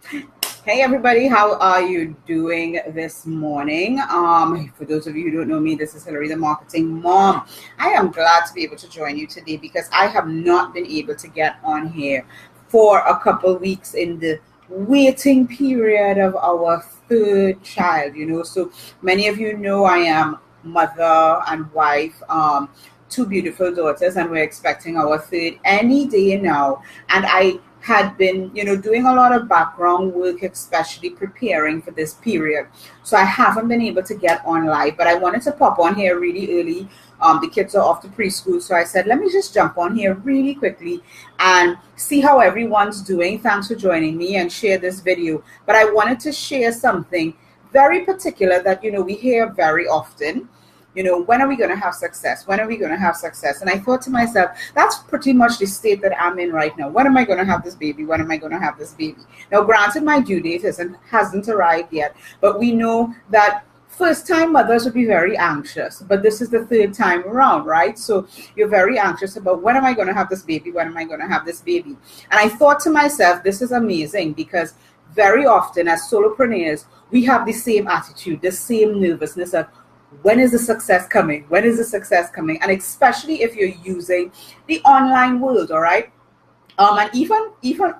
Hey everybody, how are you doing this morning? For those of you who don't know me, this is Hillary, the marketing mom. I am glad to be able to join you today because I have not been able to get on here for a couple weeks in the waiting period of our third child. So many of you know I am mother and wife, two beautiful daughters, and we're expecting our third any day now. And I had been, doing a lot of background work, especially preparing for this period. So I haven't been able to get on live, but I wanted to pop on here really early. The kids are off to preschool, so I said, let me just jump on here really quickly and see how everyone's doing. Thanks for joining me and share this video. But I wanted to share something very particular that, we hear very often. When are we going to have success? When are we going to have success? And I thought to myself, that's pretty much the state that I'm in right now. When am I going to have this baby? When am I going to have this baby? Now, granted, my due date hasn't arrived yet, but we know that first-time mothers would be very anxious, but this is the third time around, right? So you're very anxious about when am I going to have this baby? When am I going to have this baby? And I thought to myself, this is amazing because very often as solopreneurs, we have the same attitude, the same nervousness of, when is the success coming? When is the success coming? And especially if you're using the online world, all right? And even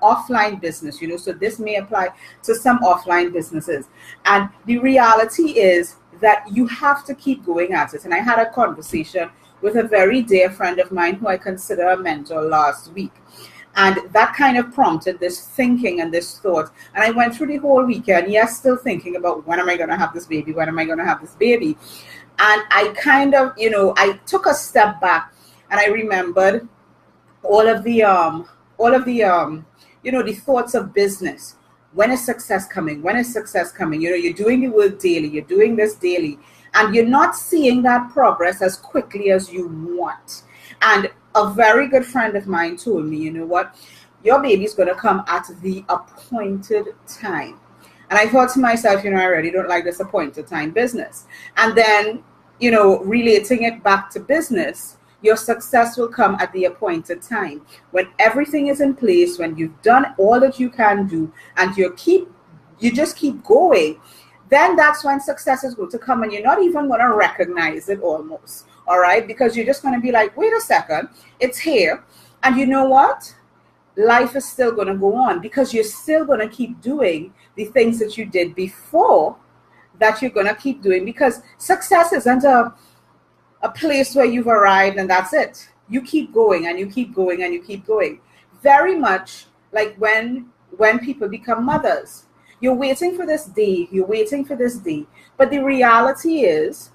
offline business, so this may apply to some offline businesses. And the reality is that you have to keep going at it. And I had a conversation with a very dear friend of mine who I consider a mentor last week. And that kind of prompted this thinking and this thought. And I went through the whole weekend, yes, still thinking about when am I going to have this baby? When am I going to have this baby? And I kind of, I took a step back and I remembered all of the the thoughts of business. When is success coming? When is success coming? You're doing the work daily. You're doing this daily. And you're not seeing that progress as quickly as you want. And a very good friend of mine told me, you know what, your baby's going to come at the appointed time. And I thought to myself, I really don't like this appointed time business. And then, relating it back to business, your success will come at the appointed time. When everything is in place, when you've done all that you can do, and you just keep going, then that's when success is going to come, and you're not even going to recognize it almost. All right, because you're just going to be like, wait a second, it's here. And you know what? Life is still going to go on because you're still going to keep doing the things that you did before that you're going to keep doing, because success isn't a place where you've arrived and that's it. You keep going and you keep going and you keep going. Very much like when people become mothers. You're waiting for this day. You're waiting for this day. But the reality is,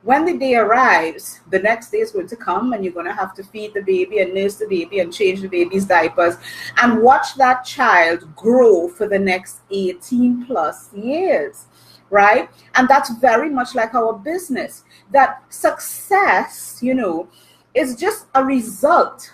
when the day arrives, the next day is going to come and you're going to have to feed the baby and nurse the baby and change the baby's diapers and watch that child grow for the next 18 plus years, right? And that's very much like our business. That success, is just a result.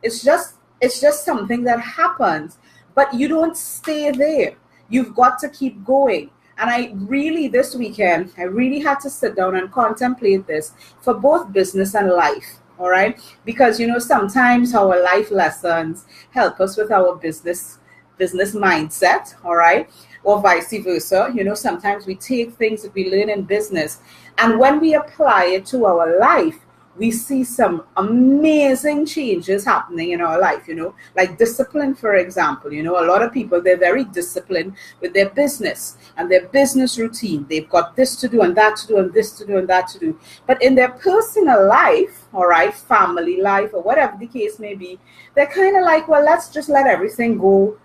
It's just something that happens, but you don't stay there. You've got to keep going. And this weekend, I really had to sit down and contemplate this for both business and life, all right? Because, sometimes our life lessons help us with our business mindset, all right? Or vice versa. Sometimes we take things that we learn in business, and when we apply it to our life, we see some amazing changes happening in our life, like discipline, for example. A lot of people, they're very disciplined with their business and their business routine. They've got this to do and that to do and this to do and that to do. But in their personal life, all right, family life or whatever the case may be, they're kind of like, well, let's just let everything go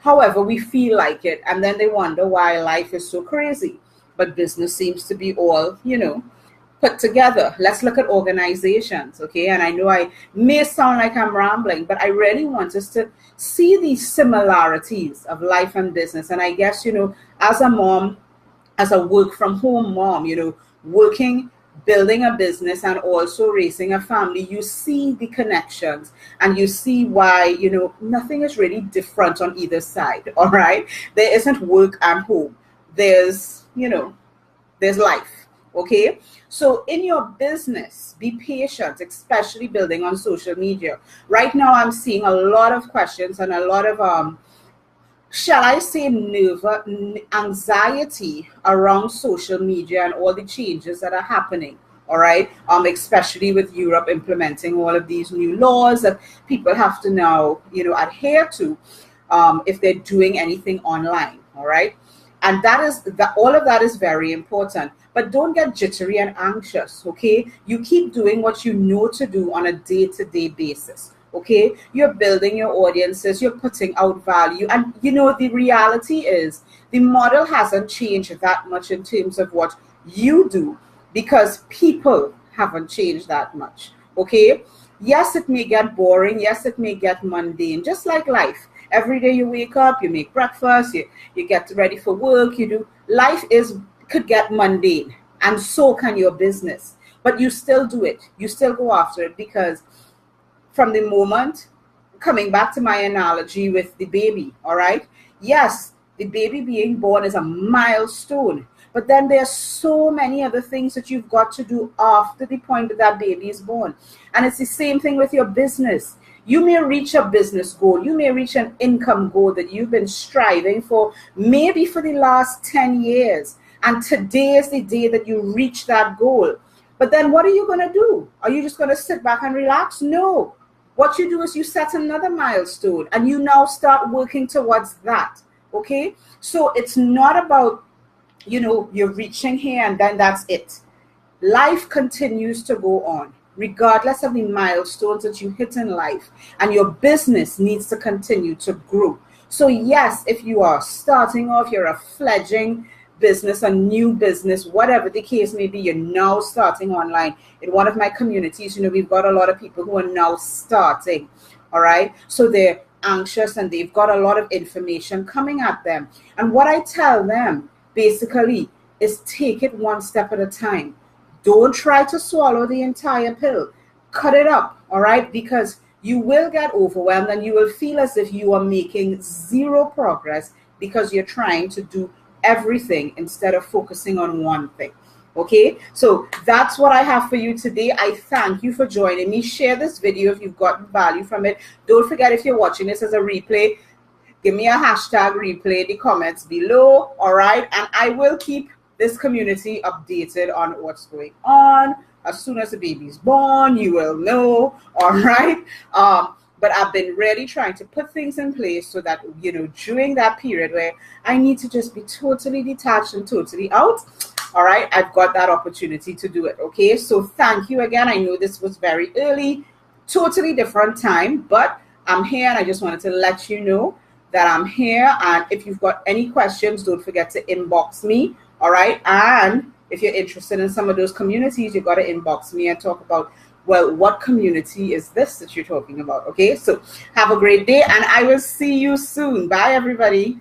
however we feel like it. And then they wonder why life is so crazy. But business seems to be all, put together. Let's look at organizations, okay? And I know I may sound like I'm rambling, but I really want us to see these similarities of life and business. And I guess, as a mom, as a work from home mom, working, building a business and also raising a family, you see the connections and you see why, nothing is really different on either side, all right? There isn't work and home. There's life. Okay, so in your business, be patient, especially building on social media. Right now, I'm seeing a lot of questions and a lot of shall I say, anxiety around social media and all the changes that are happening. All right, especially with Europe implementing all of these new laws that people have to now, adhere to, if they're doing anything online. All right, and all of that is very important. But don't get jittery and anxious. Okay, you keep doing what you know to do on a day-to-day basis. Okay, you're building your audiences, you're putting out value, and the reality is the model hasn't changed that much in terms of what you do, because people haven't changed that much. Okay, yes, it may get boring, yes, it may get mundane, just like life. Every day you wake up, you make breakfast, you get ready for work, you do life could get mundane, and so can your business, but you still do it, you still go after it, because from the moment, coming back to my analogy with the baby, all right? Yes, the baby being born is a milestone, but then there's so many other things that you've got to do after the point that that baby is born. And it's the same thing with your business. You may reach a business goal, you may reach an income goal that you've been striving for maybe for the last 10 years. And today is the day that you reach that goal. But then what are you going to do? Are you just going to sit back and relax? No. What you do is you set another milestone and you now start working towards that. Okay? So it's not about, you're reaching here and then that's it. Life continues to go on, regardless of the milestones that you hit in life. And your business needs to continue to grow. So yes, if you are starting off, you're a fledgling business, a new business, whatever the case may be, you're now starting online. In one of my communities, we've got a lot of people who are now starting. All right. So they're anxious and they've got a lot of information coming at them. And what I tell them basically is take it one step at a time. Don't try to swallow the entire pill. Cut it up. All right. Because you will get overwhelmed and you will feel as if you are making zero progress because you're trying to do everything instead of focusing on one thing. Okay, so that's what I have for you today. I thank you for joining me. Share this video if you've gotten value from it. Don't forget, if you're watching this as a replay, give me a hashtag replay in the comments below. All right, and I will keep this community updated on what's going on. As soon as the baby's born, you will know. All right. But I've been really trying to put things in place so that, during that period where I need to just be totally detached and totally out, all right, I've got that opportunity to do it. Okay, so thank you again. I know this was very early, totally different time, but I'm here and I just wanted to let you know that I'm here. And if you've got any questions, don't forget to inbox me. All right, and if you're interested in some of those communities, you've got to inbox me and talk about, well, what community is this that you're talking about? Okay, so have a great day and I will see you soon. Bye, everybody.